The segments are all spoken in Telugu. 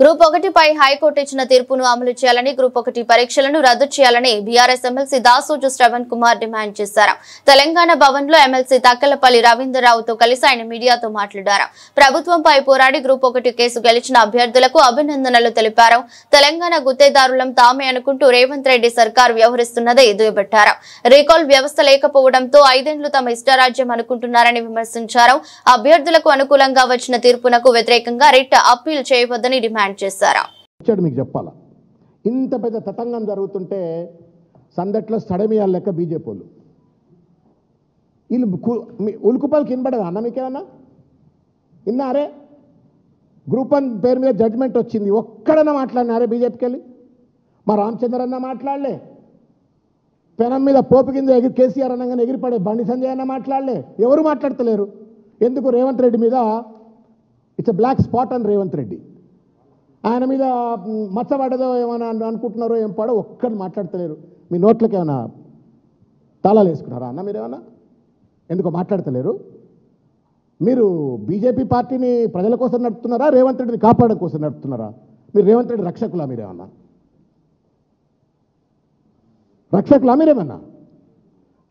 గ్రూప్ 1 పై హైకోర్టు ఇచ్చిన తీర్పును అమలు చేయాలని గ్రూప్ 1 పరీక్షలను రద్దు చేయాలని BRS MLC Dasoju Shravan Kumar demand చేశారు. తెలంగాణ భవన్ లో ఎమ్మెల్సీ తక్కలపల్లి రవీంద్రరావుతో కలిసి ఆయన మీడియాతో మాట్లాడారు. ప్రభుత్వంపై పోరాడి గ్రూప్ 1 కేసు గెలిచిన అభ్యర్థులకు అభినందనలు తెలిపారు. తెలంగాణ గుత్తేదారులం తామే అనుకుంటూ రేవంత్ రెడ్డి సర్కార్ వ్యవహరిస్తున్నదే ఎదురుబెట్టారు. రీకాల్ వ్యవస్థ లేకపోవడంతో 5 ఏళ్లు తమ ఇష్టరాజ్యం అనుకుంటున్నారని విమర్శించారు. అభ్యర్థులకు అనుకూలంగా వచ్చిన తీర్పునకు వ్యతిరేకంగా రిట్ అప్పీల్ చేయవద్దని డిమాండ్ చేశారు. మీకు చెప్పాలా, ఇంత పెద్ద తతంగం జరుగుతుంటే సందట్లో సడమియాల లెక్క బీజేపీ వాళ్ళు వీళ్ళు ఉలుకుపల్కి వినపడదా అన్న? మీకేమన్నా విన్నారే? గ్రూప్ 1 పేరు మీద జడ్జిమెంట్ వచ్చింది, ఒక్కడన్నా మాట్లాడినారే బీజేపీకి వెళ్ళి? మా రామచంద్రన్న మాట్లాడలే, పెనం మీద పోపు కింద కేసీఆర్ అన్నగానే ఎగిరిపడే బండి సంజయ్ అన్న మాట్లాడలే, ఎవరు మాట్లాడతలేరు. ఎందుకు? రేవంత్ రెడ్డి మీద ఇట్స్ బ్లాక్ స్పాట్ అని రేవంత్ రెడ్డి ఆయన మీద మచ్చబడదో ఏమైనా అనుకుంటున్నారో ఏం పడో ఒక్కరిని మాట్లాడతలేరు. మీ నోట్లకి ఏమైనా తాళాలు వేసుకున్నారా అన్న? మీరేమన్నా ఎందుకో మాట్లాడతలేరు? మీరు బీజేపీ పార్టీని ప్రజల కోసం నడుపుతున్నారా, రేవంత్ రెడ్డిని కాపాడడం కోసం నడుపుతున్నారా? మీరు రేవంత్ రెడ్డి రక్షకులా? మీరేమన్నా రక్షకులా? మీరేమన్నా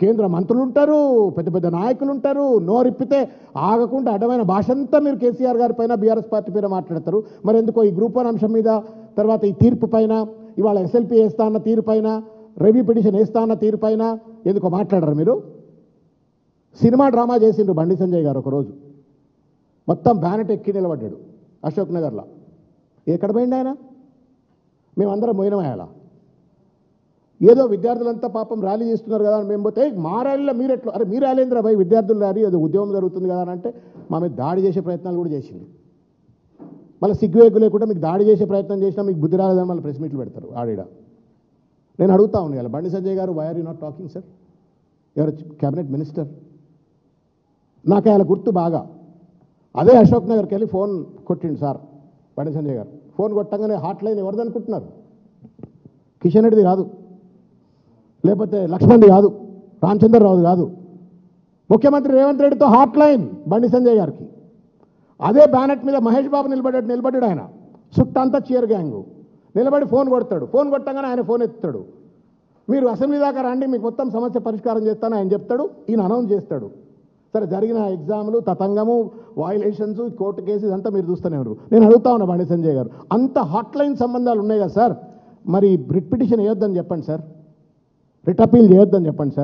కేంద్ర మంత్రులు ఉంటారు, పెద్ద పెద్ద నాయకులు ఉంటారు, నోరిప్పితే ఆగకుండా అడ్డమైన భాష అంతా మీరు కేసీఆర్ గారి పైన బీఆర్ఎస్ పార్టీ పైన మాట్లాడతారు. మరి ఎందుకో ఈ గ్రూప్ 1 అంశం మీద, తర్వాత ఈ తీర్పు పైన, ఇవాళ ఎస్ఎల్పీ వేస్తా అన్న తీరు పైన, రివ్యూ పిటిషన్ వేస్తా అన్న తీరు పైన ఎందుకో మాట్లాడరు మీరు? సినిమా డ్రామా చేసిండ్రు బండి సంజయ్ గారు. ఒకరోజు మొత్తం బ్యానెట్ ఎక్కి నిలబడ్డాడు అశోక్ నగర్లో. ఎక్కడ పోయింది ఆయన? మేమందరం పోయినమేయాల. ఏదో విద్యార్థులంతా పాపం ర్యాలీ చేస్తున్నారు కదా అని మేము పోతే, మా ర్యాలీలో మీరు ఎట్లా? అరే మీ ర్యాలీ ఏంద్రా భయ్, విద్యార్థుల ర్యాలీ, అది ఉద్యమం జరుగుతుంది కదా అని అంటే మా మీద దాడి చేసే ప్రయత్నాలు కూడా చేసింది. మళ్ళీ సిగ్గువేగు లేకుండా మీకు దాడి చేసే ప్రయత్నం చేసినా మీకు బుద్ధి రాలేదని మళ్ళీ ప్రెస్ మీట్లు పెడతారు ఆడిడ. నేను అడుగుతా ఉన్నాను కదా, బండి సంజయ్ గారు, why are you not talking sir? ఎవరు క్యాబినెట్ మినిస్టర్? నాకు ఆయన గుర్తు బాగా. అదే అశోక్ నగర్కి వెళ్ళి ఫోన్ కొట్టిండు సార్ బండి సంజయ్ గారు. ఫోన్ కొట్టంగానే హాట్ లైన్ ఎవరిది అనుకుంటున్నారు? కిషన్ రెడ్డిది కాదు, లేకపోతే లక్ష్మణ్ది కాదు, రామచంద్రరావుది కాదు, ముఖ్యమంత్రి రేవంత్ రెడ్డితో హాట్ లైన్ బండి సంజయ్ గారికి. అదే బ్యానెట్ మీద మహేష్ బాబు నిలబడ్డాడు ఆయన, చుట్టంతా చీర్ గ్యాంగు నిలబడి ఫోన్ కొడతాడు. ఫోన్ కొట్టంగానే ఆయన ఫోన్ ఎత్తుతాడు. మీరు అసెంబ్లీ దాకా రండి, మీకు మొత్తం సమస్య పరిష్కారం చేస్తాను ఆయన చెప్తాడు, ఈయన అనౌన్స్ చేస్తాడు. సరే, జరిగిన ఎగ్జామ్లు, తతంగము, వయలేషన్స్, కోర్టు కేసు ఇదంతా మీరు చూస్తూనే ఉన్నారు. నేను అడుగుతా ఉన్నా బండి సంజయ్ గారు, అంత హాట్ లైన్ సంబంధాలు ఉన్నాయి కదా సార్, మరి రిట్ పిటిషన్ వేయొద్దని చెప్పండి సార్, రిట్ అపీల్ చేయొద్దని చెప్పండి సార్.